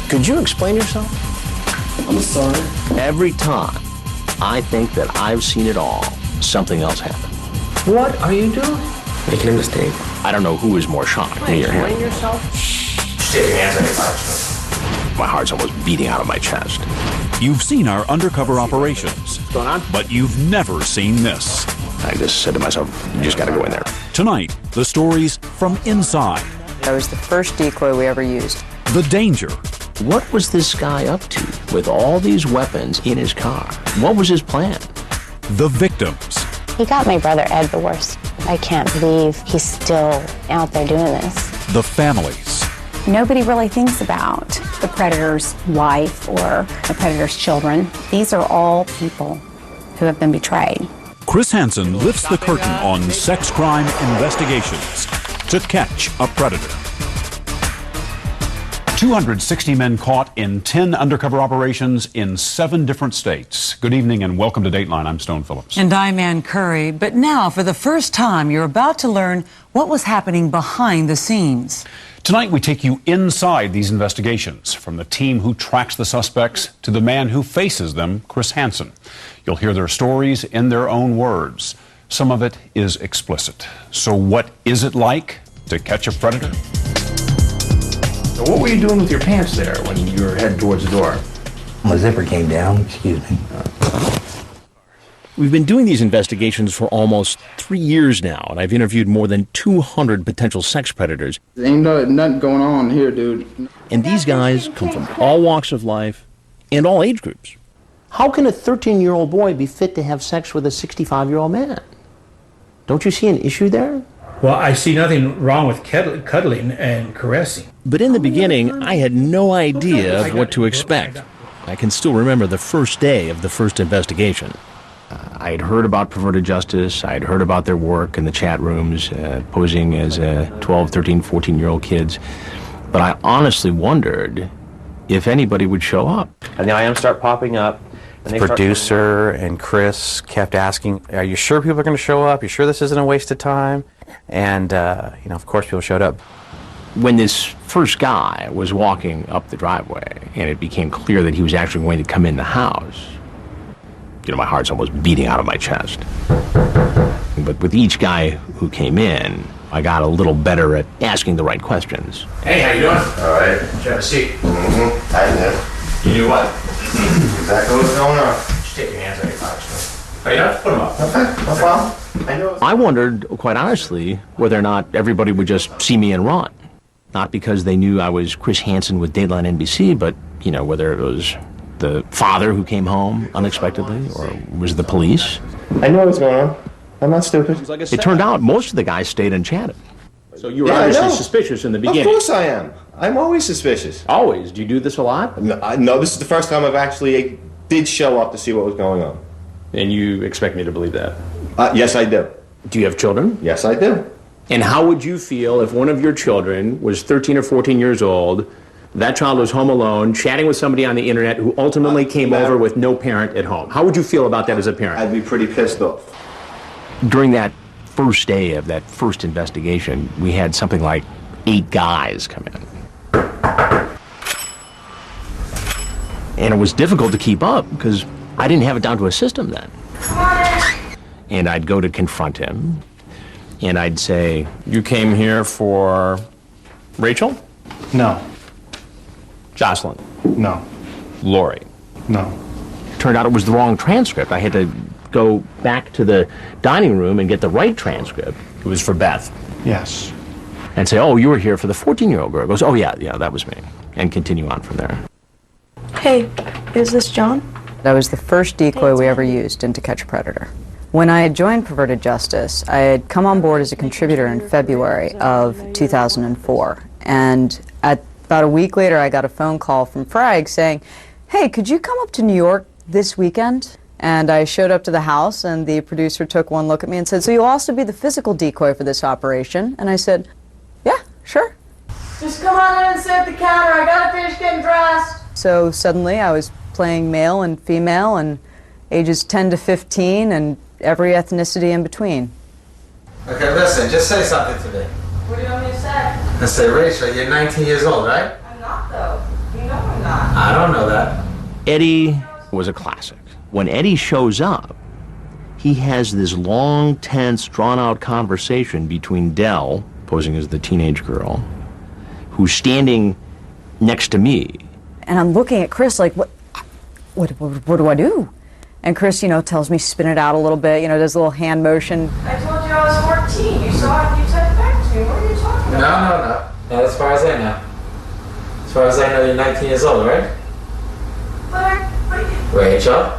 Could you explain yourself? I'm sorry. Every time I think that I've seen it all, something else happens. What are you doing? Making a mistake. I don't know who is more shocked, me or him. Explain yourself. Stick your hands on your pockets. My heart's almost beating out of my chest. You've seen our undercover operations, What's going on? but you've never seen this. I just said to myself, you just gotta go in there. Tonight, the stories from inside. That was the first decoy we ever used. The danger. What was this guy up to with all these weapons in his car? What was his plan? The victims. He got my brother Ed the worst. I can't believe he's still out there doing this. The families. Nobody really thinks about the predator's wife or the predator's children. These are all people who have been betrayed. Chris Hansen lifts the curtain on sex crime investigations to catch a predator. 260 men caught in 10 undercover operations in 7 different states. Good evening and welcome to Dateline. I'm Stone Phillips. And I'm Ann Curry. But now, for the first time, you're about to learn what was happening behind the scenes. Tonight, we take you inside these investigations, from the team who tracks the suspects to the man who faces them, Chris Hansen. You'll hear their stories in their own words. Some of it is explicit. So what is it like to catch a predator? So what were you doing with your pants there when you were heading towards the door? My zipper came down, excuse me. We've been doing these investigations for almost 3 years now, and I've interviewed more than 200 potential sex predators. There ain't nothing going on here, dude. And these guys come from all walks of life and all age groups. How can a 13-year-old boy be fit to have sex with a 65-year-old man? Don't you see an issue there? Well, I see nothing wrong with cuddling and caressing. But in the beginning, I had no idea of what to expect. I can still remember the first day of the first investigation. I had heard about Perverted Justice. I had heard about their work in the chat rooms, posing as 12, 13, 14-year-old kids. But I honestly wondered if anybody would show up. And the IMs start popping up. The producer and Chris kept asking, are you sure people are going to show up? You sure this isn't a waste of time? And, of course, people showed up. When this first guy was walking up the driveway and it became clear that he was actually going to come in the house, my heart's almost beating out of my chest. But with each guy who came in, I got a little better at asking the right questions. Hey, how you doing? All right. Did you have a seat? Mm-hmm. I did. You knew what? Exactly what's going on. Just take your hands on your pockets. Oh, you don't have to put them up. Okay, no problem. I wondered, quite honestly, whether or not everybody would just see me and run. Not because they knew I was Chris Hansen with Dateline NBC, but, whether it was the father who came home unexpectedly, or was it the police? I know what's going on. I'm not stupid. It turned out most of the guys stayed and chatted. So you were obviously suspicious in the beginning. Of course I am. I'm always suspicious. Always? Do you do this a lot? No, this is the first time I've actually did show up to see what was going on. And you expect me to believe that? Yes, I do. Do you have children? Yes, I do. And how would you feel if one of your children was 13 or 14 years old, that child was home alone, chatting with somebody on the internet who ultimately came over with no parent at home? How would you feel about that as a parent? I'd be pretty pissed off. During that first day of that first investigation, we had something like 8 guys come in. And it was difficult to keep up because I didn't have it down to a system then. And I'd go to confront him, and I'd say, "You came here for Rachel?" No. Jocelyn? No. Lori? No. Turned out it was the wrong transcript. I had to go back to the dining room and get the right transcript. It was for Beth. Yes. And say, "Oh, you were here for the 14-year-old girl." Goes, "Oh, yeah, that was me." And continue on from there. Hey, is this John? That was the first decoy we ever used in To Catch a Predator. When I had joined Perverted Justice, I had come on board as a contributor in February of 2004. And about a week later, I got a phone call from Frag saying, "Hey, could you come up to New York this weekend?" And I showed up to the house, and the producer took one look at me and said, "So you'll also be the physical decoy for this operation?" And I said, "Yeah, sure." Just come on in and sit at the counter. I gotta finish getting dressed. So suddenly I was playing male and female and ages 10 to 15 and every ethnicity in between. Okay, listen, just say something to me. What do you want me to say? I say, Rachel, you're 19 years old, right? I'm not, though. You know I'm I don't know that. Eddie was a classic. When Eddie shows up, he has this long, tense, drawn-out conversation between Dell, posing as the teenage girl, who's standing next to me. And I'm looking at Chris like, what do I do? And Chris, tells me spin it out a little bit, does a little hand motion. I told you I was 14. You saw it, you said it back to me. What are you talking about? No. Not as far as I know. As far as I know, you're 19 years old, right? But Rachel?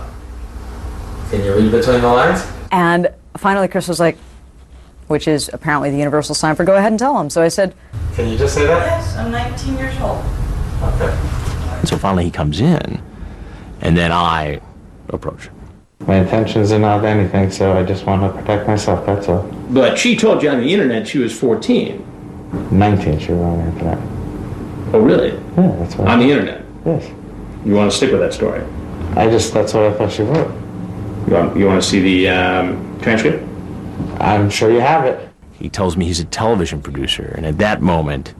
Can you read between the lines? And finally Chris was like, which is apparently the universal sign for go ahead and tell him. So I said, can you just say that? yes, I'm 19 years old. Okay. And so finally he comes in, and then I approach him. My intentions are not anything, so I just want to protect myself, that's all. But she told you on the internet she was 14. 19, she wrote on the internet. Oh, really? Yeah, that's what On the internet? Yes. You want to stick with that story? That's what I thought she wrote. You want to see the transcript? I'm sure you have it. He tells me he's a television producer, and at that moment,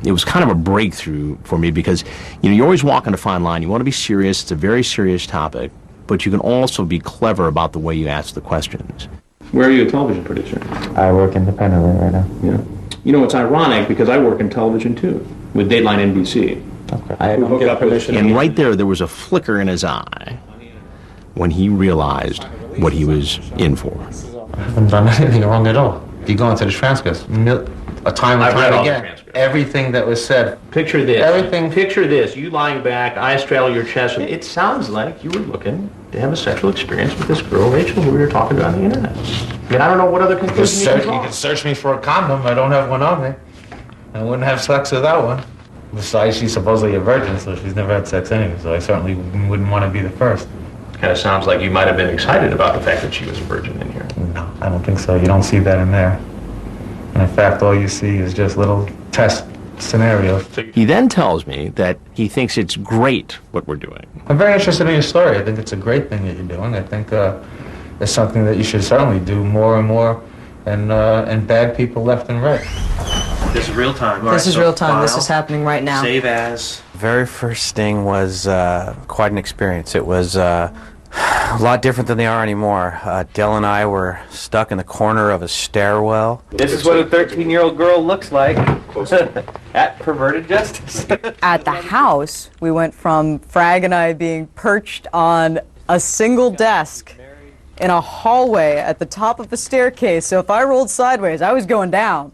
it was kind of a breakthrough for me because, you're always walking a fine line. You want to be serious. It's a very serious topic, but you can also be clever about the way you ask the questions. Where are you a television producer? I work independently right now. Yeah. It's ironic because I work in television too, with Dateline NBC. Okay. I don't get permission. And right there was a flicker in his eye when he realized what he was in for. I haven't done anything wrong at all. If you go into the transcripts, a time and time again, everything that was said. Picture this. Everything. Picture this. You lying back, eyes straddle your chest. It sounds like you were looking to have a sexual experience with this girl, Rachel, who we were talking about on the internet. I mean, I don't know what other conclusion you can draw. You can search me for a condom. I don't have one on me. I wouldn't have sex without one. Besides, she's supposedly a virgin, so she's never had sex anyway, so I certainly wouldn't want to be the first. Kind of sounds like you might have been excited about the fact that she was a virgin in here. No, I don't think so. You don't see that in there. And in fact, all you see is just little test scenarios. He then tells me that he thinks it's great what we're doing. I'm very interested in your story. I think it's a great thing that you're doing. I think it's something that you should certainly do more and more and bag people left and right. This is real time. This is real time. This is happening right now. Save as. Very first sting was quite an experience. It was a lot different than they are anymore. Dell and I were stuck in the corner of a stairwell. This is what a 13-year-old girl looks like at Perverted Justice. At the house, we went from Frag and I being perched on a single desk in a hallway at the top of a staircase. So if I rolled sideways, I was going down,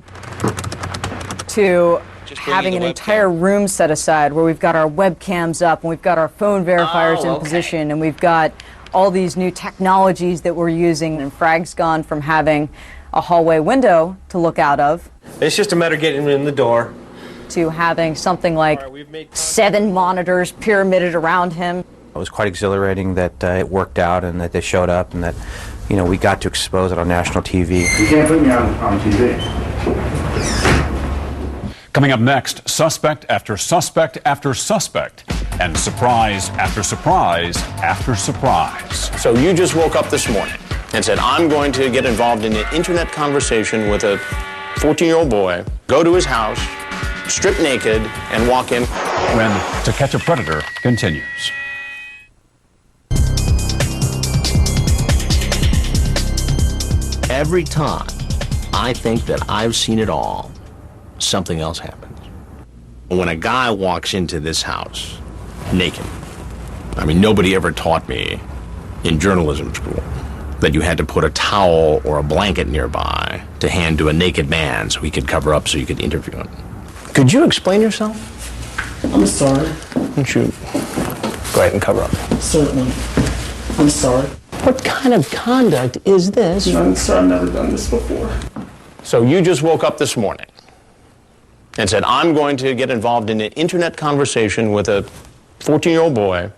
to having an entire room set aside where we've got our webcams up and we've got our phone verifiers in position and we've got all these new technologies that we're using. And Frag's gone from having a hallway window to look out of. It's just a matter of getting in the door. To having something like 7 monitors pyramided around him. It was quite exhilarating that it worked out and that they showed up and that, we got to expose it on national TV. You can't put me on TV. Coming up next, suspect after suspect after suspect, and surprise after surprise after surprise. So you just woke up this morning and said, I'm going to get involved in an internet conversation with a 14-year-old boy, go to his house, strip naked, and walk in. When To Catch a Predator continues. Every time I think that I've seen it all, something else happens. When a guy walks into this house naked, I mean, nobody ever taught me in journalism school that you had to put a towel or a blanket nearby to hand to a naked man so he could cover up so you could interview him. Could you explain yourself? I'm sorry. Why don't you go ahead and cover up? Certainly. I'm sorry. What kind of conduct is this? I'm sorry, I've never done this before. So you just woke up this morning and said, I'm going to get involved in an internet conversation with a 14-year-old boy.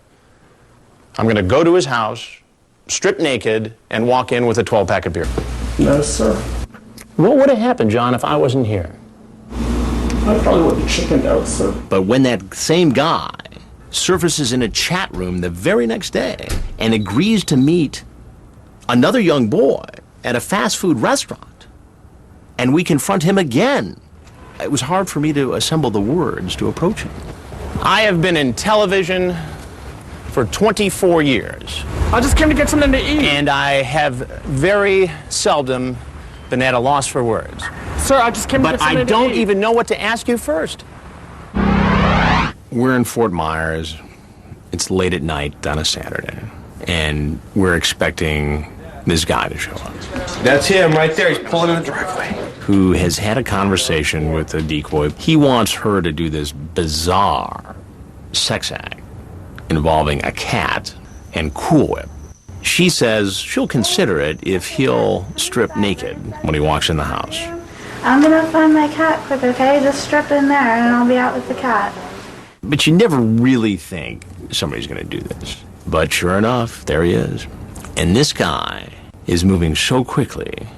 I'm going to go to his house, strip naked, and walk in with a 12-pack of beer. No, sir. What would have happened, John, if I wasn't here? I probably would have chickened out, sir. But when that same guy surfaces in a chat room the very next day and agrees to meet another young boy at a fast food restaurant, and we confront him again, it was hard for me to assemble the words to approach him. I have been in television for 24 years. I just came to get something to eat. And I have very seldom been at a loss for words. Sir, I just came to get But something I to don't eat. even know what to ask you first. We're in Fort Myers. It's late at night on a Saturday. And we're expecting this guy to show up. That's him right there. He's pulling in the driveway. Who has had a conversation with a decoy. He wants her to do this bizarre sex act involving a cat and Cool Whip. She says she'll consider it if he'll strip naked when he walks in the house. I'm gonna find my cat quick, okay? Just strip in there and I'll be out with the cat. But you never really think somebody's going to do this. But sure enough, there he is. And this guy is moving so quickly,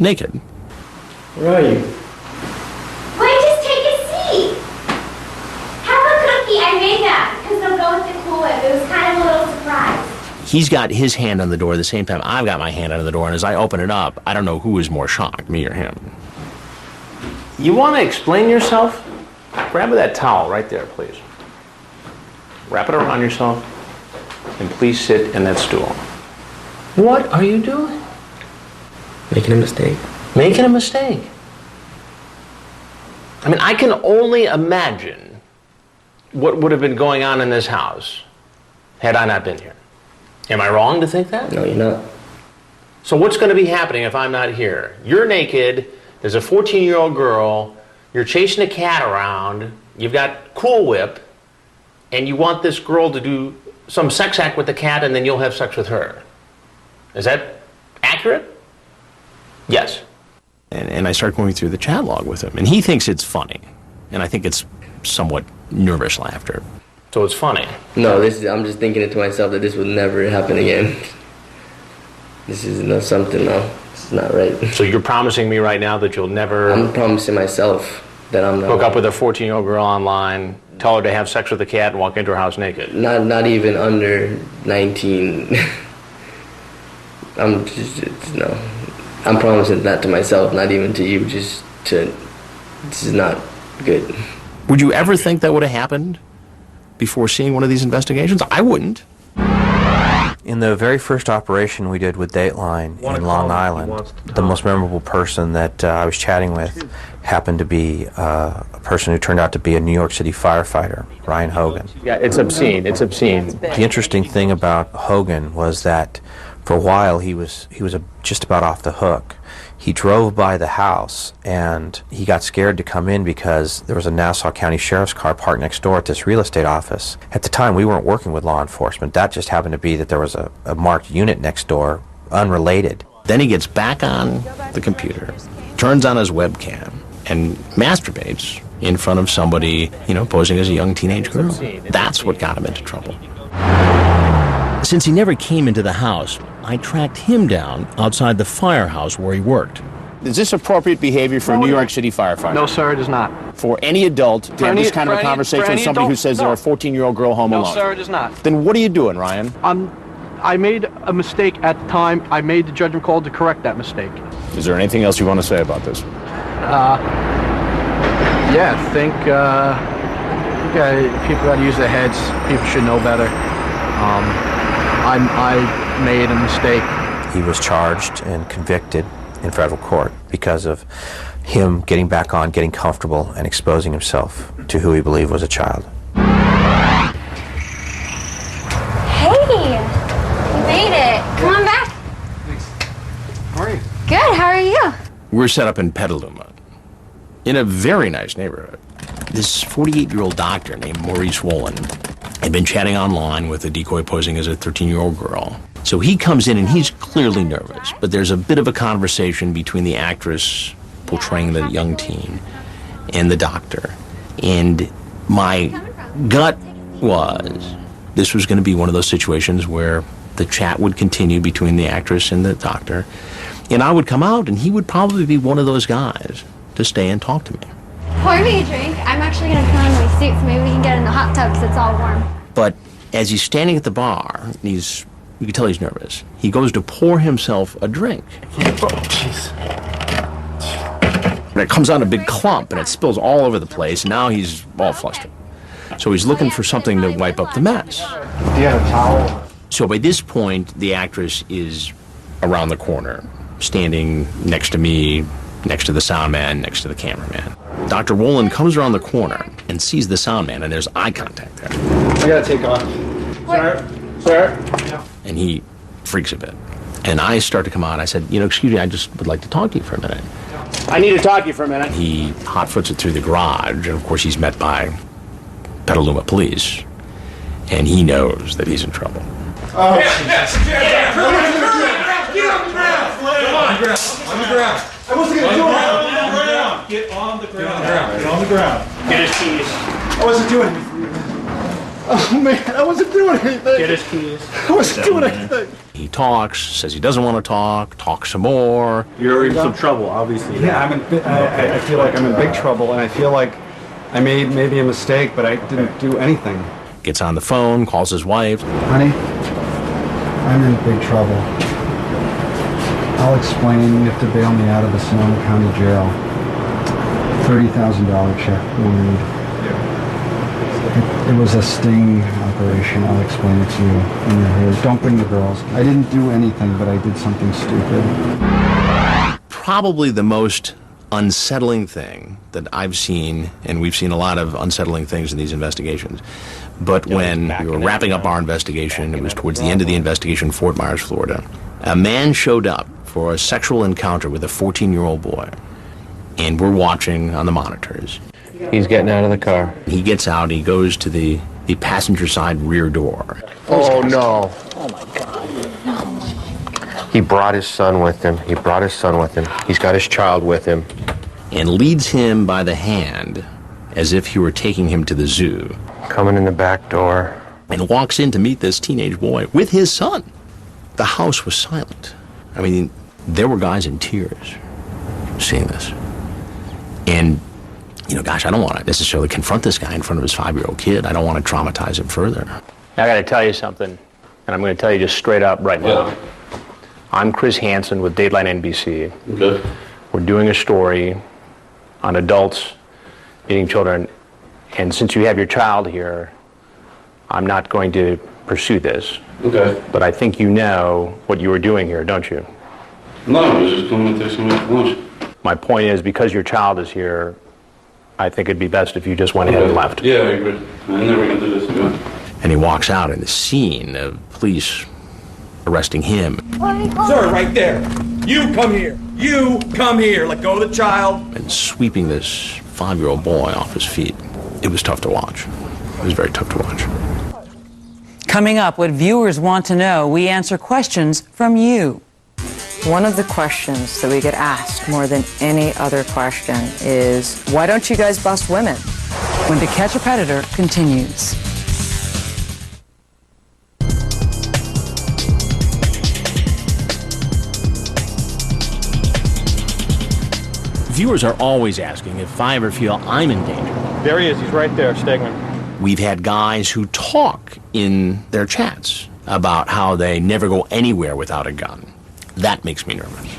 naked. Where are you? Wait, just take a seat. Have a cookie. I made that because they'll go with the Cool Whip. It was kind of a little surprise. He's got his hand on the door at the same time I've got my hand on the door, and as I open it up, I don't know who is more shocked, me or him. You want to explain yourself? Grab that towel right there, please. Wrap it around yourself, and please sit in that stool. What are you doing? Making a mistake. Making a mistake. I mean, I can only imagine what would have been going on in this house had I not been here. Am I wrong to think that? No, you're not. So what's going to be happening if I'm not here? You're naked, there's a 14-year-old girl, you're chasing a cat around, you've got Cool Whip, and you want this girl to do some sex act with the cat and then you'll have sex with her. Is that accurate? Yes. And I start going through the chat log with him, and he thinks it's funny. And I think it's somewhat nervous laughter. So it's funny? No, I'm just thinking it to myself that this would never happen again. This is something, no. This is not right. So you're promising me right now that you'll never... I'm promising myself that I'm not... Hook up with a 14-year-old girl online, tell her to have sex with a cat, and walk into her house naked. Not even under 19. I'm just, no. I'm promising that to myself, not even to you, this is not good. Would you ever think that would have happened before seeing one of these investigations? I wouldn't. In the very first operation we did with Dateline in Long Island, the most memorable person that I was chatting with happened to be a person who turned out to be a New York City firefighter, Ryan Hogan. Yeah, it's obscene. It's obscene. The interesting thing about Hogan was that for a while he was just about off the hook. He drove by the house and he got scared to come in because there was a Nassau County Sheriff's car parked next door at this real estate office. At the time we weren't working with law enforcement. That just happened to be that there was a marked unit next door, unrelated. Then he gets back on the computer, turns on his webcam, and masturbates in front of somebody, posing as a young teenage girl. That's what got him into trouble. Since he never came into the house, I tracked him down outside the firehouse where he worked. Is this appropriate behavior for a New York City firefighter? No, sir, it is not. For any adult to have this kind of a conversation with somebody who says they're a 14-year-old girl home alone? No, sir, it is not. Then what are you doing, Ryan? I made a mistake at the time. I made the judgment call to correct that mistake. Is there anything else you want to say about this? Yeah, I think people got to use their heads. People should know better. I made a mistake. He was charged and convicted in federal court because of him getting back on, getting comfortable, and exposing himself to who he believed was a child. Hey, you made it. Come on back. How are you? Good, how are you? We're set up in Petaluma, in a very nice neighborhood. This 48-year-old doctor named Maurice Wolin had been chatting online with a decoy posing as a 13-year-old girl. So he comes in and he's clearly nervous, but there's a bit of a conversation between the actress portraying the young teen and the doctor. And my gut was this was going to be one of those situations where the chat would continue between the actress and the doctor, and I would come out and he would probably be one of those guys to stay and talk to me. Pour me a drink. I'm actually going to put on my suit so maybe we can get in the hot tub because it's all warm. But as he's standing at the bar, you can tell he's nervous. He goes to pour himself a drink. Oh, jeez. And it comes out in a big clump, and it spills all over the place, and now he's all flustered. So he's looking for something to wipe up the mess. Do you have a towel? So by this point, the actress is around the corner, standing next to me, next to the sound man, next to the cameraman. Dr. Wolin comes around the corner and sees the sound man, and there's eye contact there. I gotta take off. Sir? And he freaks a bit. And I start to come out. I said, excuse me, I just would like to talk to you for a minute. I need to talk to you for a minute. He hot-foots it through the garage, and of course he's met by Petaluma police. And he knows that he's in trouble. Oh, Get on the ground! On the ground! I wasn't gonna do it! Get on the ground! Get on the ground! Get his keys. I wasn't doing anything. Oh man, I wasn't doing anything. Get his keys. I wasn't doing anything. He talks, says he doesn't want to talk some more. You're in some trouble, obviously. Yeah, I feel like I'm in big trouble, and I feel like I made maybe a mistake, but I didn't do anything. Gets on the phone, calls his wife. Honey, I'm in big trouble. I'll explain. You have to bail me out of the Sonoma County Jail. $30,000 check we'll need. It was a sting operation. I'll explain it to you when you're here. Don't bring the girls. I didn't do anything, but I did something stupid. Probably the most unsettling thing that I've seen, and we've seen a lot of unsettling things in these investigations, but when we were wrapping up our investigation, it was towards the end of the investigation in Fort Myers, Florida, a man showed up for a sexual encounter with a 14-year-old boy, and we're watching on the monitors. He's getting out of the car. He gets out, he goes to the passenger side rear door. Oh, no. Oh, my God. No. He brought his son with him. He's got his child with him. And leads him by the hand as if he were taking him to the zoo. Coming in the back door. And walks in to meet this teenage boy with his son. The house was silent. I mean, there were guys in tears seeing this. And gosh, I don't want to necessarily confront this guy in front of his 5-year-old kid. I don't want to traumatize him further. I got to tell you something, and I'm going to tell you just straight up right now. Yeah. I'm Chris Hansen with Dateline NBC. Okay. We're doing a story on adults beating children, and since you have your child here, I'm not going to pursue this. Okay. But I think you know what you were doing here, don't you? No, I was just coming to take some lunch. My point is, because your child is here, I think it'd be best if you just went ahead and left. Yeah, I agree. I'm never going to do this again. And he walks out in the scene of police arresting him. Sir, right there. You come here. You come here. Let go of the child. And sweeping this 5-year-old boy off his feet. It was tough to watch. It was very tough to watch. Coming up, what viewers want to know, we answer questions from you. One of the questions that we get asked more than any other question is, why don't you guys bust women? When To Catch a Predator continues. Viewers are always asking if I ever feel I'm in danger. There he is. He's right there, Stegman. We've had guys who talk in their chats about how they never go anywhere without a gun. That makes me nervous.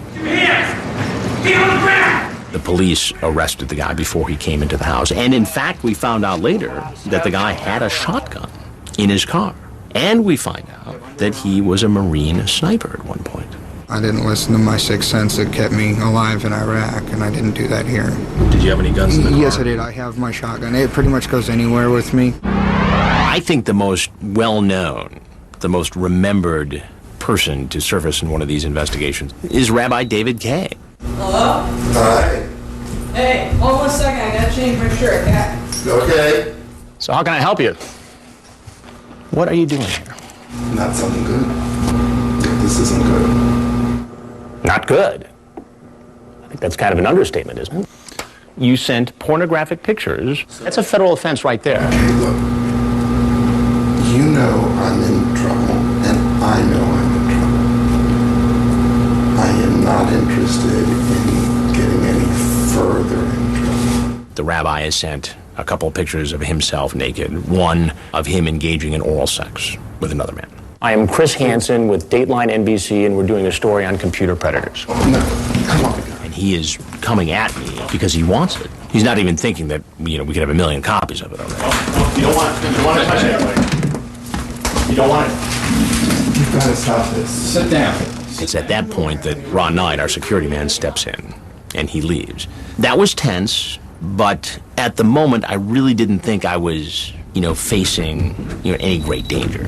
Get on the ground! The police arrested the guy before he came into the house. And in fact, we found out later that the guy had a shotgun in his car. And we find out that he was a Marine sniper at one point. I didn't listen to my sixth sense that kept me alive in Iraq, and I didn't do that here. Did you have any guns in the car? Yes, I did. I have my shotgun. It pretty much goes anywhere with me. I think the most well-known, the most remembered person to surface in one of these investigations is Rabbi David Kay. Hello? Hi. Hey, hold 1 second. I gotta change my shirt, okay? Okay. So how can I help you? What are you doing here? Not something good. This isn't good. Not good? I think that's kind of an understatement, isn't it? You sent pornographic pictures. That's a federal offense right there. Okay, look. You know I'm in trouble, and I know I'm in trouble. I am not interested in getting any further in trouble. The rabbi has sent a couple of pictures of himself naked, one of him engaging in oral sex with another man. I am Chris Hansen with Dateline NBC, and we're doing a story on computer predators. No, come on. And he is coming at me because he wants it. He's not even thinking that, we could have 1 million copies of it already. You don't want to touch it. You don't want it. You've got to stop this. Sit down. It's at that point that Ron Knight, our security man, steps in, and he leaves. That was tense, but at the moment, I really didn't think I was, facing, any great danger.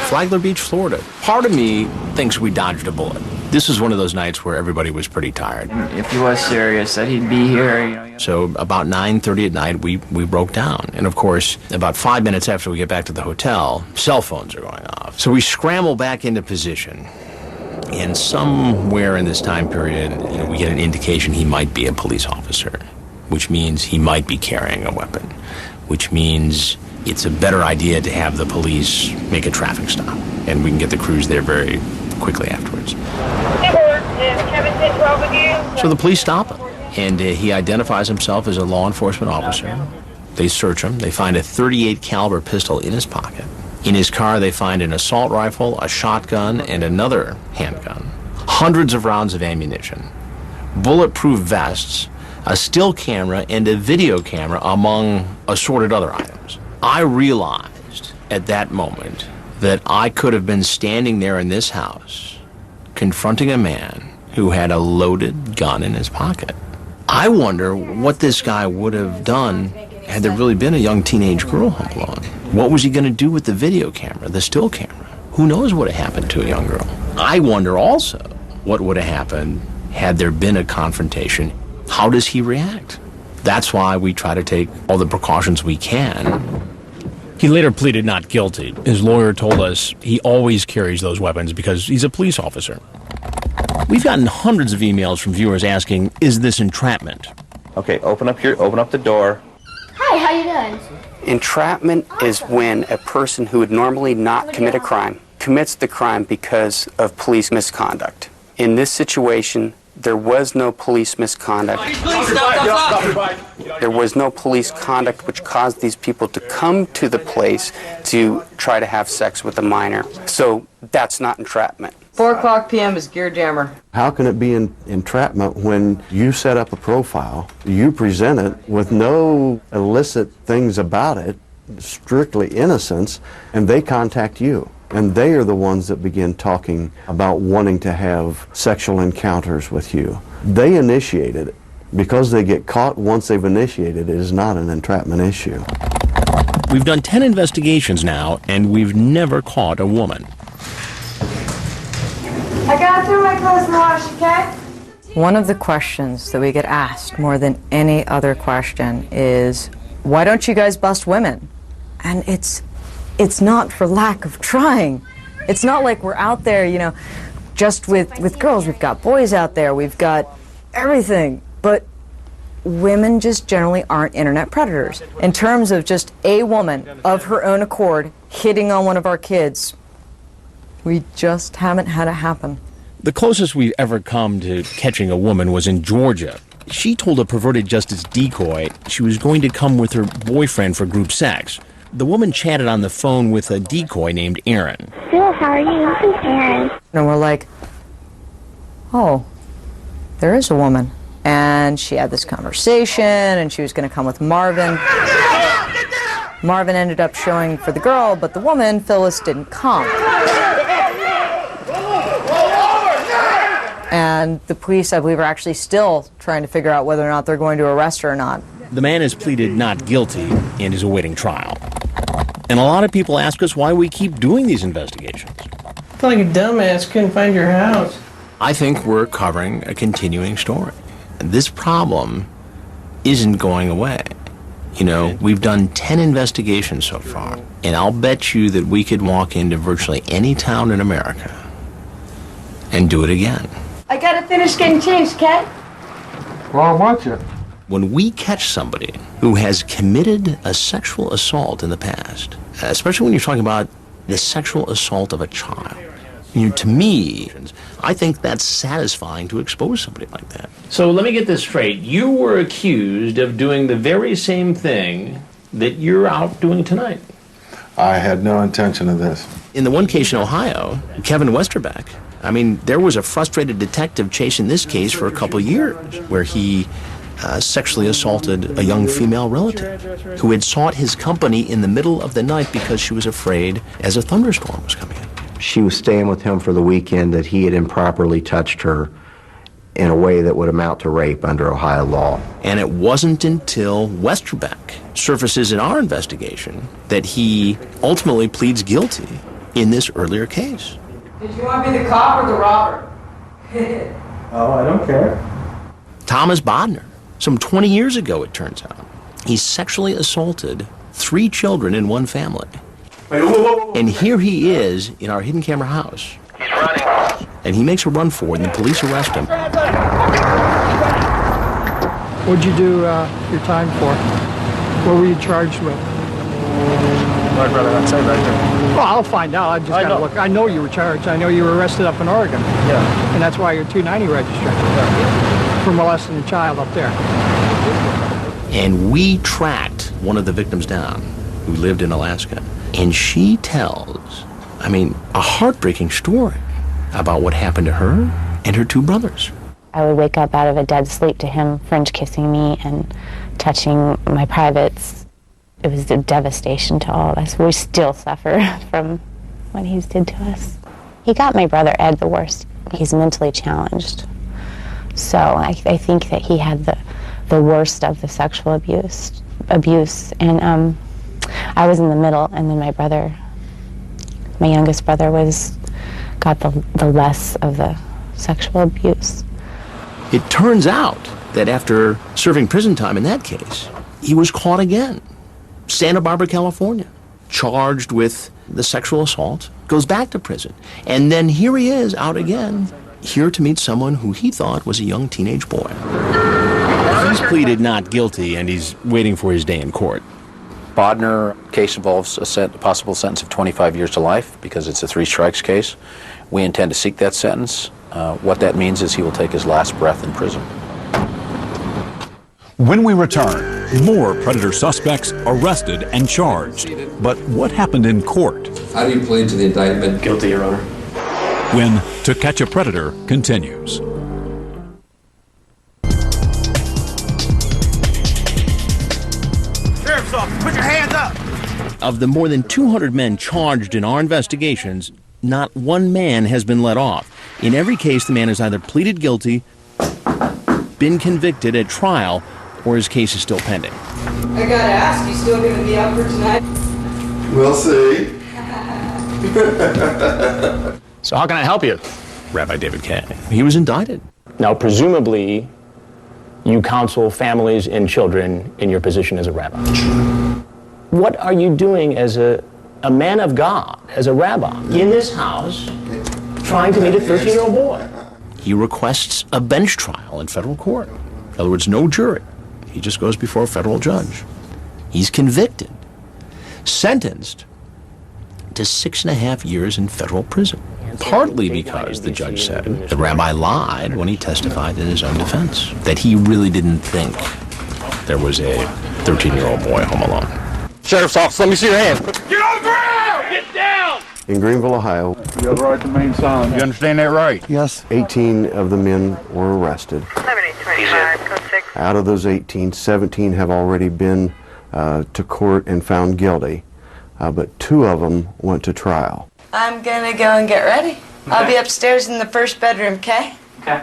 Flagler Beach, Florida. Part of me thinks we dodged a bullet. This is one of those nights where everybody was pretty tired. If he was serious that he'd be here, So about 9:30 at night, we broke down. And of course, about 5 minutes after we get back to the hotel, cell phones are going off. So we scramble back into position. And somewhere in this time period, we get an indication he might be a police officer, which means he might be carrying a weapon, which means it's a better idea to have the police make a traffic stop, and we can get the crews there very quickly afterwards. So the police stop him, and he identifies himself as a law enforcement officer. They search him. They find a .38 caliber pistol in his pocket. In his car, they find an assault rifle, a shotgun, and another handgun. Hundreds of rounds of ammunition, bulletproof vests, a still camera, and a video camera, among assorted other items. I realized at that moment that I could have been standing there in this house confronting a man who had a loaded gun in his pocket. I wonder what this guy would have done had there really been a young teenage girl home alone. What was he going to do with the video camera, the still camera? Who knows what would have happened to a young girl? I wonder also what would have happened had there been a confrontation. How does he react? That's why we try to take all the precautions we can. He later pleaded not guilty. His lawyer told us he always carries those weapons because he's a police officer. We've gotten hundreds of emails from viewers asking, is this entrapment? Okay, open up the door. Hi, how you doing? Entrapment is when a person who would normally not commit a crime commits the crime because of police misconduct. In this situation, there was no police misconduct. There was no police conduct which caused these people to come to the place to try to have sex with a minor. So that's not entrapment. 4:00 p.m. is Gear Jammer. How can it be entrapment when you set up a profile, you present it with no illicit things about it, strictly innocence, and they contact you? And they are the ones that begin talking about wanting to have sexual encounters with you. They initiated it. Because they get caught once they've initiated it is not an entrapment issue. We've done 10 investigations now, and we've never caught a woman. I gotta throw my clothes in the wash, okay? One of the questions that we get asked more than any other question is, why don't you guys bust women? And it's not for lack of trying. It's not like we're out there, just with girls. We've got boys out there. We've got everything. But women just generally aren't internet predators. In terms of just a woman of her own accord hitting on one of our kids, we just haven't had it happen. The closest we've ever come to catching a woman was in Georgia. She told a perverted justice decoy she was going to come with her boyfriend for group sex. The woman chatted on the phone with a decoy named Aaron. Bill, how are you? This is Aaron. And we're like, oh, there is a woman. And she had this conversation, and she was going to come with Marvin. Marvin ended up showing for the girl, but the woman, Phyllis, didn't come. And the police, I believe, are actually still trying to figure out whether or not they're going to arrest her or not. The man has pleaded not guilty and is awaiting trial. And a lot of people ask us why we keep doing these investigations. I feel like a dumbass couldn't find your house. I think we're covering a continuing story. This problem isn't going away. We've done 10 investigations so far, and I'll bet you that we could walk into virtually any town in America and do it again. I gotta finish getting changed, Kat. Well, I want you. When we catch somebody who has committed a sexual assault in the past, especially when you're talking about the sexual assault of a child, to me, I think that's satisfying to expose somebody like that. So let me get this straight. You were accused of doing the very same thing that you're out doing tonight. I had no intention of this. In the one case in Ohio, Kevin Westerbeck, I mean, there was a frustrated detective chasing this case for a couple years where he sexually assaulted a young female relative who had sought his company in the middle of the night because she was afraid as a thunderstorm was coming in. She was staying with him for the weekend that he had improperly touched her in a way that would amount to rape under Ohio law. And it wasn't until Westerbeck surfaces in our investigation that he ultimately pleads guilty in this earlier case. Did you want me the cop or the robber? Oh, I don't care. Thomas Bodner, some 20 years ago it turns out, he sexually assaulted 3 children in one family. And here he is in our hidden camera house. He's running. And he makes a run for it, and the police arrest him. What'd you do your time for? What were you charged with? I'd rather not say right there. Well, I'll find out. I just gotta look. I know you were charged. I know you were arrested up in Oregon. Yeah. And that's why you're 290 registered. For molesting a child up there. And we tracked one of the victims down who lived in Alaska. And she tells, I mean, a heartbreaking story about what happened to her and her 2 brothers. I would wake up out of a dead sleep to him French kissing me and touching my privates. It was a devastation to all of us. We still suffer from what he did to us. He got my brother Ed the worst. He's mentally challenged. So I think that he had the worst of the sexual abuse. And I was in the middle, and then my youngest brother got the less of the sexual abuse. It turns out that after serving prison time in that case, he was caught again. Santa Barbara, California, charged with the sexual assault, goes back to prison. And then here he is out again, here to meet someone who he thought was a young teenage boy. He's pleaded not guilty, and he's waiting for his day in court. Bodner case involves a possible sentence of 25 years to life because it's a 3 strikes case. We intend to seek that sentence. What that means is he will take his last breath in prison. When we return, more predator suspects arrested and charged. But what happened in court? How do you plead to the indictment? Guilty, Your Honor. When To Catch a Predator continues. Sheriff's office, put your hands up! Of the more than 200 men charged in our investigations, not one man has been let off. In every case, the man has either pleaded guilty, been convicted at trial, or his case is still pending. I gotta ask, you still gonna be up for tonight? We'll see. So how can I help you? Rabbi David Kay. He was indicted. Now, presumably, you counsel families and children in your position as a rabbi. What are you doing as a man of God, as a rabbi, in this house, trying to meet a 13-year-old boy? He requests a bench trial in federal court. In other words, no jury. He just goes before a federal judge. He's convicted, sentenced to 6.5 years in federal prison. Partly because the judge said the rabbi lied when he testified in his own defense, that he really didn't think there was a 13-year-old boy home alone. Sheriff's office, let me see your hands. Get on the ground! Get down! In Greenville, Ohio. You have the right to remain silent. You understand that right? Yes. 18 of the men were arrested. 7825, code 6. Out of those 18, 17 have already been to court and found guilty, but 2 of them went to trial. I'm gonna go and get ready. I'll be upstairs in the first bedroom, okay? Okay.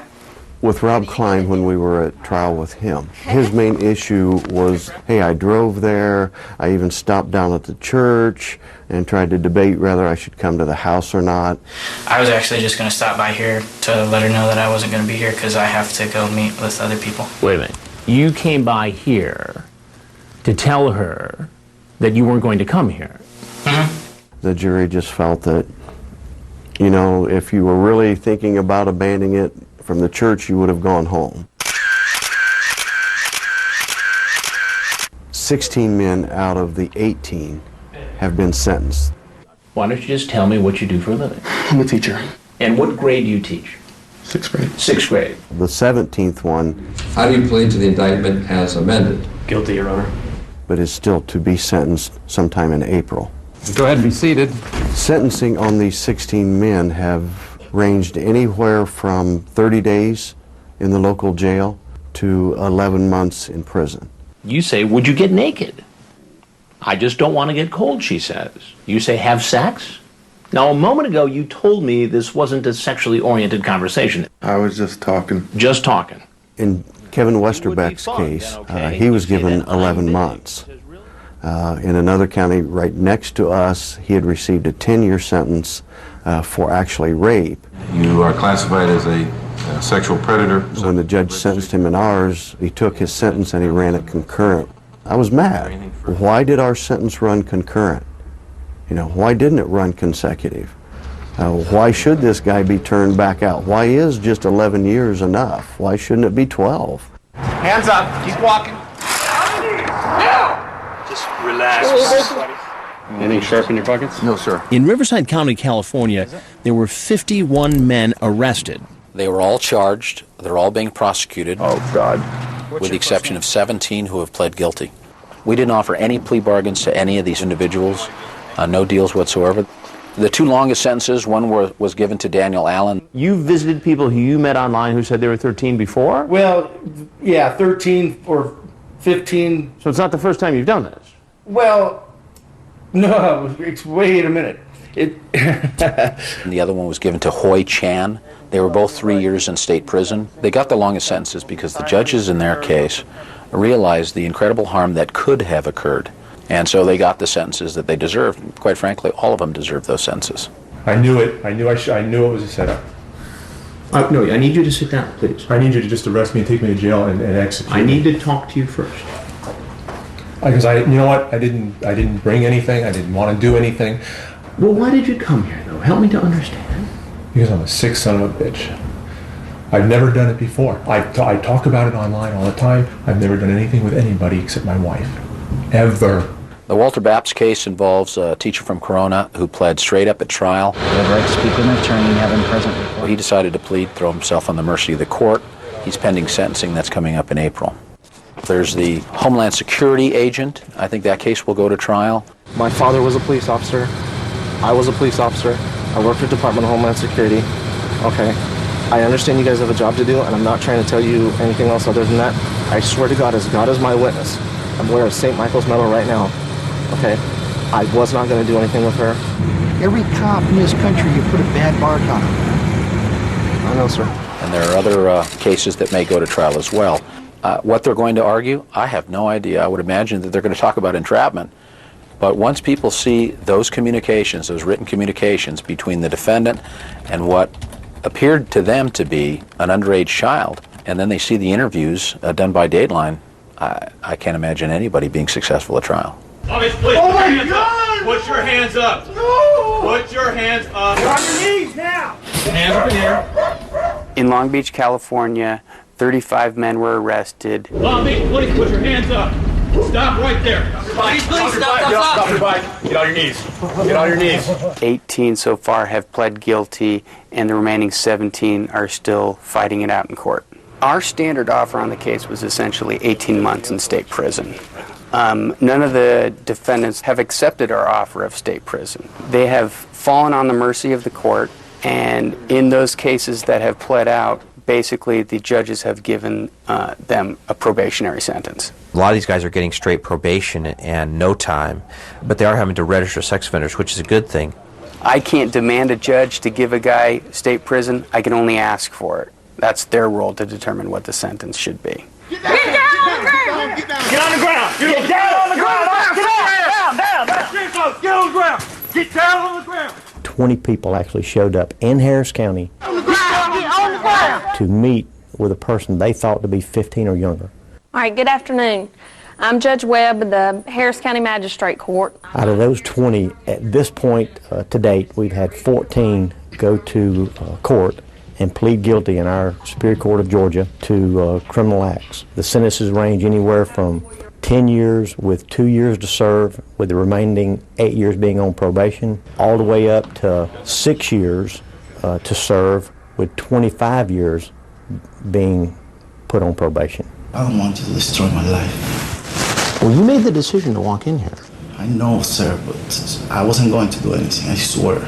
With Rob Klein, when we were at trial with him, his main issue was, hey, I drove there, I even stopped down at the church and tried to debate whether I should come to the house or not. I was actually just going to stop by here to let her know that I wasn't going to be here because I have to go meet with other people. Wait a minute. You came by here to tell her that you weren't going to come here. The jury just felt that, you know, if you were really thinking about abandoning it from the church, you would have gone home. 16 men out of the 18 have been sentenced. Why don't you just tell me what you do for a living? I'm a teacher. And what grade do you teach? 6th grade. 6th grade. The 17th one, How do you plead to the indictment as amended? Guilty, Your Honor. but is still to be sentenced sometime in April. Go ahead and be seated. Sentencing on these 16 men have ranged anywhere from 30 days in the local jail to 11 months in prison. You say, would you get naked? I just don't want to get cold, she says. You say, have sex? Now, a moment ago, you told me this wasn't a sexually oriented conversation. I was just talking. Just talking. In Kevin Westerbeck's case, he was given 11 months. In another county right next to us, he had received a 10-year sentence for actually rape. You are classified as a sexual predator. When the judge sentenced him in ours, he took his sentence and he ran it concurrent. I was mad. Why did our sentence run concurrent? You know, why didn't it run consecutive? Why should this guy be turned back out? Why is just 11 years enough? Why shouldn't it be 12? Hands up. Keep walking. Just relax. Anything sharp in your pockets? No, sir. In Riverside County, California, there were 51 men arrested. They were all charged. They're all being prosecuted. Oh, God. With the exception of 17 who have pled guilty. We didn't offer any plea bargains to any of these individuals, no deals whatsoever. The two longest sentences, one was given to Daniel Allen. You visited people who you met online who said they were 13 before? Well, yeah, 13 or 15. So it's not the first time you've done this? Well, no, wait a minute. And the other one was given to Hoy Chan. They were both 3 years in state prison. They got the longest sentences because the judges in their case realized the incredible harm that could have occurred. And so they got the sentences that they deserved. Quite frankly, all of them deserved those sentences. I knew it. I knew it was a setup. No, I need you to sit down, please. I need you to just arrest me and take me to jail and execute me. I need to talk to you first. Because you know what? I didn't bring anything. I didn't want to do anything. Well, why did you come here, though? Help me to understand. Because I'm a sick son of a bitch. I've never done it before. I talk about it online all the time. I've never done anything with anybody except my wife. Ever. The Walter Bapps case involves a teacher from Corona who pled straight up at trial. You have right to speak with an attorney and have him present before. He decided to plead, throw himself on the mercy of the court. He's pending sentencing. That's coming up in April. There's the Homeland Security agent. I think that case will go to trial. My father was a police officer. I was a police officer. I worked for the Department of Homeland Security. Okay. I understand you guys have a job to do, and I'm not trying to tell you anything else other than that. I swear to God, as God is my witness, I'm wearing a St. Michael's medal right now. Okay? I was not going to do anything with her. Every cop in this country, you put a bad mark on him. I know, sir. And there are other cases that may go to trial as well. What they're going to argue, I have no idea. I would imagine that they're going to talk about entrapment. But once people see those communications, those written communications between the defendant and what appeared to them to be an underage child, and then they see the interviews done by Dateline, I can't imagine anybody being successful at trial. Please, oh my God! Put your hands up. No! Put your hands up. You're on your knees now. Hands up in here. In Long Beach, California, 35 men were arrested. Long Beach, please put your hands up. Stop right there. Please, stop your bike. Get on your knees. Get on your knees. 18 so far have pled guilty, and the remaining 17 are still fighting it out in court. Our standard offer on the case was essentially 18 months in state prison. None of the defendants have accepted our offer of state prison. They have fallen on the mercy of the court, and in those cases that have pled out, basically the judges have given them a probationary sentence. A lot of these guys are getting straight probation and no time, but they are having to register sex offenders, which is a good thing. I can't demand a judge to give a guy state prison. I can only ask for it. That's their role to determine what the sentence should be. Get down on the ground! Get on the ground! Get down on the ground! Down! Get on the ground! Get down on the ground! 20 people actually showed up in Harris County On the ground! Get on the ground! to meet with a person they thought to be 15 or younger. All right, good afternoon. I'm Judge Webb of the Harris County Magistrate Court. Out of those 20, at this point to date, we've had 14 go to court and plead guilty in our Superior Court of Georgia to criminal acts. The sentences range anywhere from 10 years with 2 years to serve, with the remaining 8 years being on probation, all the way up to 6 years to serve, with 25 years being put on probation. I don't want to destroy my life. Well, you made the decision to walk in here. I know, sir, but I wasn't going to do anything, I swear.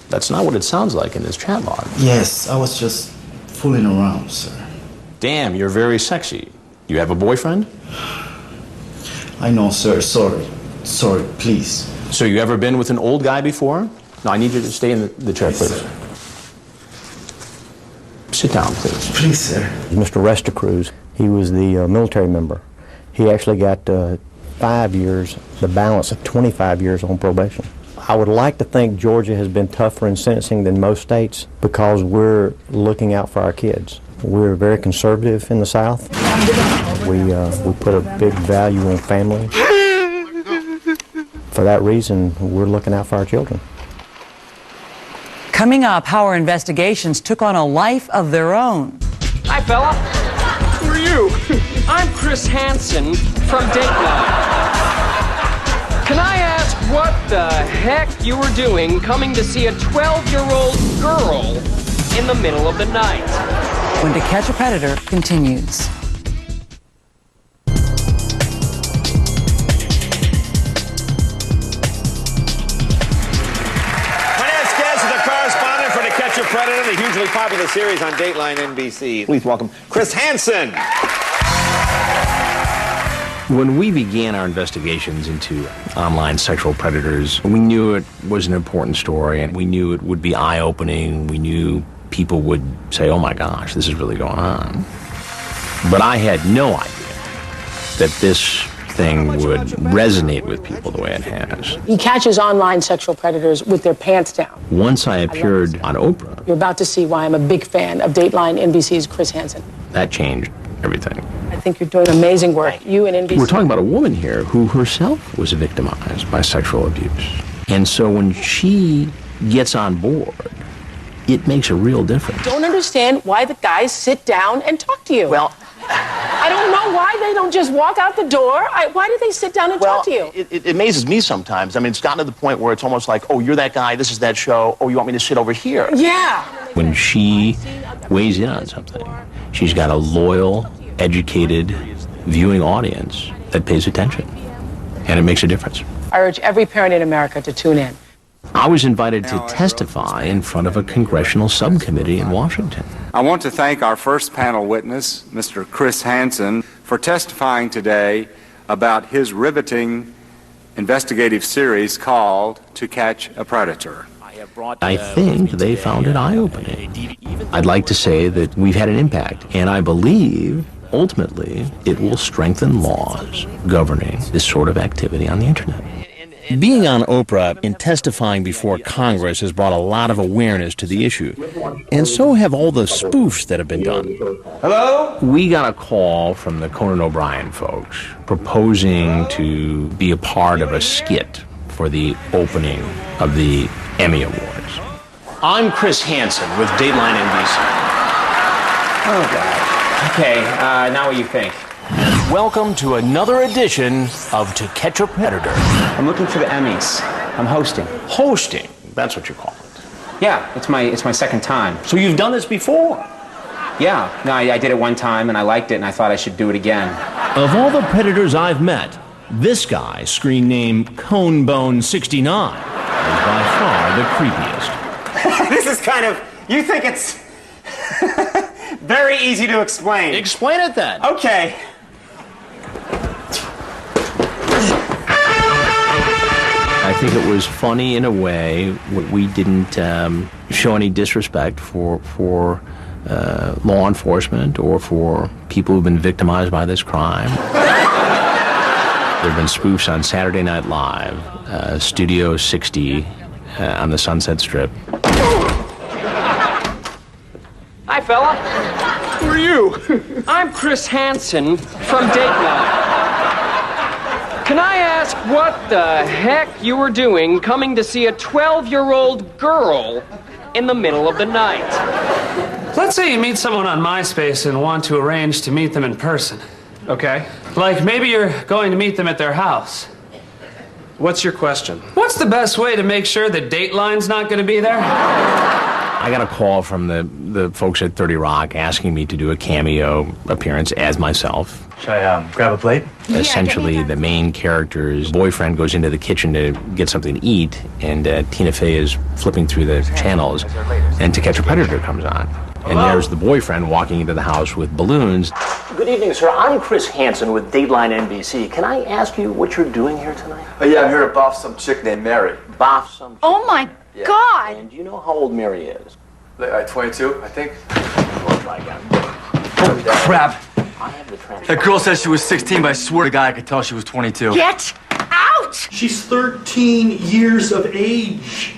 That's not what it sounds like in this chat log. Yes, I was just fooling around, sir. Damn, you're very sexy. You have a boyfriend? I know, sir. Sorry. Sorry, please. So you ever been with an old guy before? No, I need you to stay in the chair, please. Sit down, please. Please, sir. Mr. Resticruz, he was the military member. He actually got 5 years, the balance of 25 years on probation. I would like to think Georgia has been tougher in sentencing than most states because we're looking out for our kids. We're very conservative in the South. We put a big value on family. For that reason, we're looking out for our children. Coming up, how our investigations took on a life of their own. Hi, fella. Who are you? I'm Chris Hansen from Dateline. Can I ask what the heck you were doing coming to see a 12-year-old girl in the middle of the night? When To Catch a Predator continues. Predator, the hugely popular series on Dateline NBC. Please welcome Chris Hansen. When we began our investigations into online sexual predators, we knew it was an important story, and we knew it would be eye-opening. We knew people would say, oh my gosh, this is really going on. But I had no idea that this thing would resonate with people the way it has. He catches online sexual predators with their pants down. Once I appeared on Oprah, You're about to see why I'm a big fan of Dateline NBC's Chris Hansen. that changed everything. I think you're doing amazing work. You and NBC. We're talking about a woman here who herself was victimized by sexual abuse. And so when she gets on board, it makes a real difference. Don't understand why the guys sit down and talk to you. Well, I don't know why they don't just walk out the door. Why do they sit down and talk to you? It amazes me sometimes. I mean, it's gotten to the point where it's almost like, oh, you're that guy, this is that show, oh, you want me to sit over here? Yeah. When she weighs in on something, she's got a loyal, educated, viewing audience that pays attention. And it makes a difference. I urge every parent in America to tune in. I was invited to testify in front of a congressional subcommittee in Washington. I want to thank our first panel witness, Mr. Chris Hansen, for testifying today about his riveting investigative series called To Catch a Predator. I think they found it eye-opening. I'd like to say that we've had an impact, and I believe, ultimately, it will strengthen laws governing this sort of activity on the internet. Being on Oprah and testifying before Congress has brought a lot of awareness to the issue, and so have all the spoofs that have been done. Hello? We got a call from the Conan O'Brien folks proposing to be a part of a skit for the opening of the Emmy Awards. I'm Chris Hansen with Dateline NBC. Oh, God. Okay, now what do you think? Welcome to another edition of To Catch a Predator. I'm looking for the Emmys. I'm hosting. Hosting? That's what you call it. Yeah, it's my second time. So you've done this before? Yeah, no, I did it one time and I liked it and I thought I should do it again. Of all the predators I've met, this guy, screen name Conebone69, is by far the creepiest. This is kind of, you think it's very easy to explain. Explain it then. Okay. I think it was funny in a way. We didn't show any disrespect for law enforcement or for people who've been victimized by this crime. There have been spoofs on Saturday Night Live, Studio 60 on the Sunset Strip. Hi, fella. Who are you? I'm Chris Hansen from Dateline. Can I ask what the heck you were doing coming to see a 12-year-old girl in the middle of the night? Let's say you meet someone on MySpace and want to arrange to meet them in person. Okay. Like maybe you're going to meet them at their house. What's your question? What's the best way to make sure that Dateline's not going to be there? I got a call from the folks at 30 Rock asking me to do a cameo appearance as myself. Should I grab a plate? Essentially, the main character's boyfriend goes into the kitchen to get something to eat, and Tina Fey is flipping through the channels, and To Catch a Predator comes on. And there's the boyfriend walking into the house with balloons. Good evening, sir. I'm Chris Hansen with Dateline NBC. Can I ask you what you're doing here tonight? Oh, yeah, I'm here to boff some chick named Mary. Boff some chick? Oh, my God. And do you know how old Mary is? 22, I think. We'll try again. Oh, crap. I have the transcript. That girl said she was 16, but I swear to God I could tell she was 22. Get out! She's 13 years of age.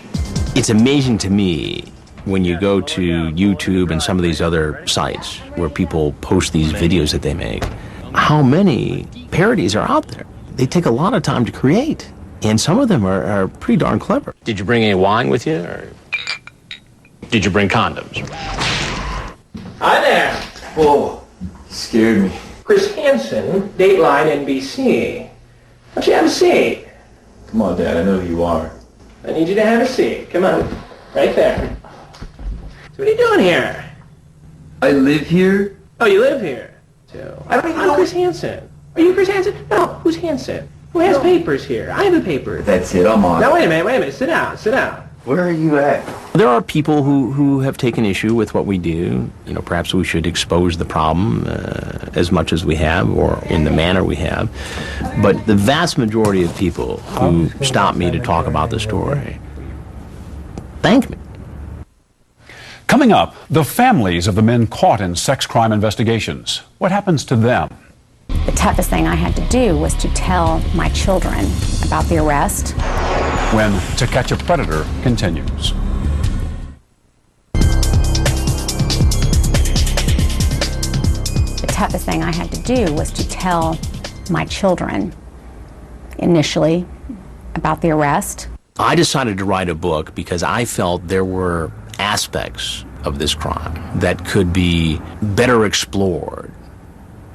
It's amazing to me when you go to YouTube and some of these other sites where people post these videos that they make, how many parodies are out there. They take a lot of time to create, and some of them are pretty darn clever. Did you bring any wine with you, or did you bring condoms? Hi there. Whoa, scared me. Chris Hansen, Dateline NBC. Why don't you have a seat? Come on, Dad, I know who you are. I need you to have a seat. Come on. Right there. So what are you doing here? I live here? Oh, you live here? So, I'm Chris Hansen. Are you Chris Hansen? No, who's Hansen? Who has papers here? I have a paper. That's it, I'm on. Now, wait a minute. Sit down. Where are you at? There are people who have taken issue with what we do. You know, perhaps we should expose the problem as much as we have, or in the manner we have. But the vast majority of people who stop me to talk about the story thank me. Coming up, the families of the men caught in sex crime investigations. What happens to them? The toughest thing I had to do was to tell my children about the arrest. When To Catch a Predator continues. The toughest thing I had to do was to tell my children initially about the arrest. I decided to write a book because I felt there were aspects of this crime that could be better explored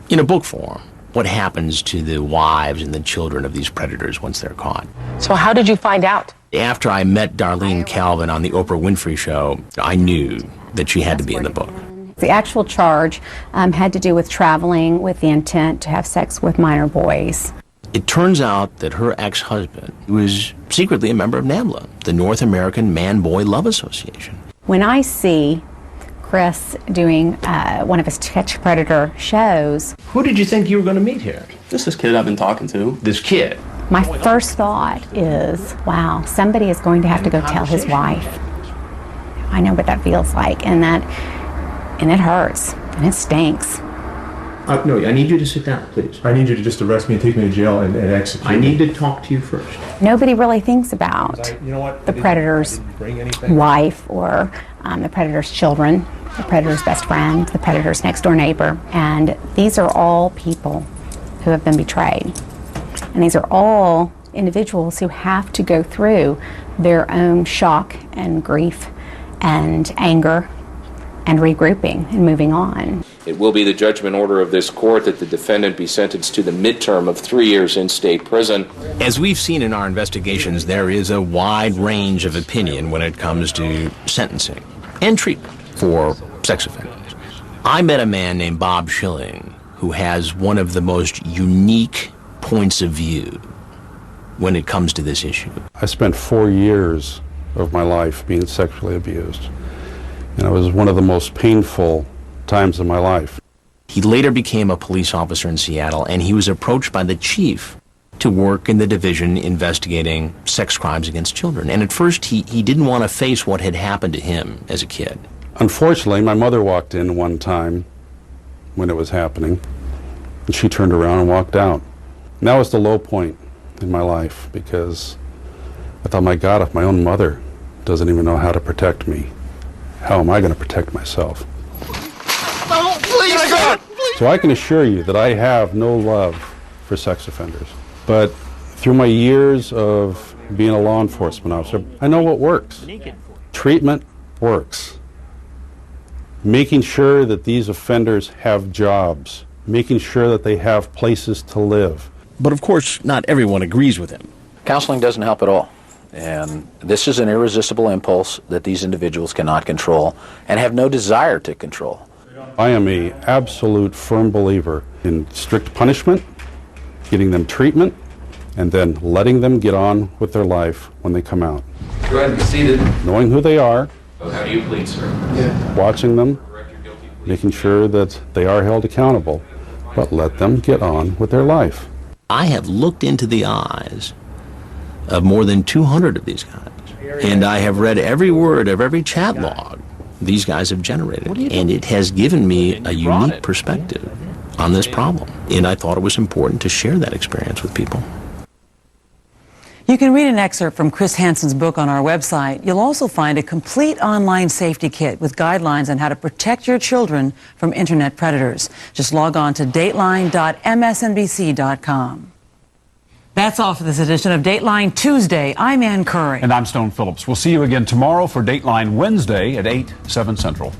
in a book form. What happens to the wives and the children of these predators once they're caught. So how did you find out? After I met Darlene Calvin on the Oprah Winfrey Show, I knew that she had to be in the book. The actual charge had to do with traveling with the intent to have sex with minor boys. It turns out that her ex-husband was secretly a member of NAMBLA, the North American Man-Boy Love Association. When I see Chris doing one of his To Catch a Predator shows. Who did you think you were going to meet here? This kid I've been talking to. This kid? My first thought is, wow, somebody is going to have to go tell his wife. I know what that feels like, and it hurts, and it stinks. No, I need you to sit down, please. I need you to just arrest me and take me to jail and execute me. I need to talk to you first. Nobody really thinks about the predator's wife or the predator's children, the predator's best friend, the predator's next door neighbor. And these are all people who have been betrayed. And these are all individuals who have to go through their own shock and grief and anger and regrouping and moving on. It will be the judgment order of this court that the defendant be sentenced to the midterm of 3 years in state prison. As we've seen in our investigations, there is a wide range of opinion when it comes to sentencing and treatment for sex offenders. I met a man named Bob Schilling who has one of the most unique points of view when it comes to this issue. I spent 4 years of my life being sexually abused, and it was one of the most painful times of my life. He later became a police officer in Seattle, and he was approached by the chief to work in the division investigating sex crimes against children. And at first, he didn't want to face what had happened to him as a kid. Unfortunately, my mother walked in one time when it was happening, and she turned around and walked out. And that was the low point in my life, because I thought, my God, if my own mother doesn't even know how to protect me, how am I going to protect myself? Oh, please, God! So I can assure you that I have no love for sex offenders. But through my years of being a law enforcement officer, I know what works. Treatment works. Making sure that these offenders have jobs. Making sure that they have places to live. But of course, not everyone agrees with him. Counseling doesn't help at all. And this is an irresistible impulse that these individuals cannot control and have no desire to control. I am an absolute firm believer in strict punishment, getting them treatment, and then letting them get on with their life when they come out. Go ahead and be seated. Knowing who they are, How do you plead, sir? watching them, making sure that they are held accountable, but let them get on with their life. I have looked into the eyes of more than 200 of these guys, and I have read every word of every chat log these guys have generated, and it has given me a unique perspective on this problem, and I thought it was important to share that experience with people. You can read an excerpt from Chris Hansen's book on our website. You'll also find a complete online safety kit with guidelines on how to protect your children from internet predators. Just log on to dateline.msnbc.com. That's all for this edition of Dateline Tuesday. I'm Ann Curry. And I'm Stone Phillips. We'll see you again tomorrow for Dateline Wednesday at 8, 7 Central.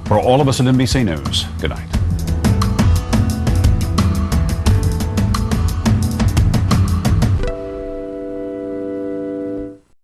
For all of us at NBC News, good night.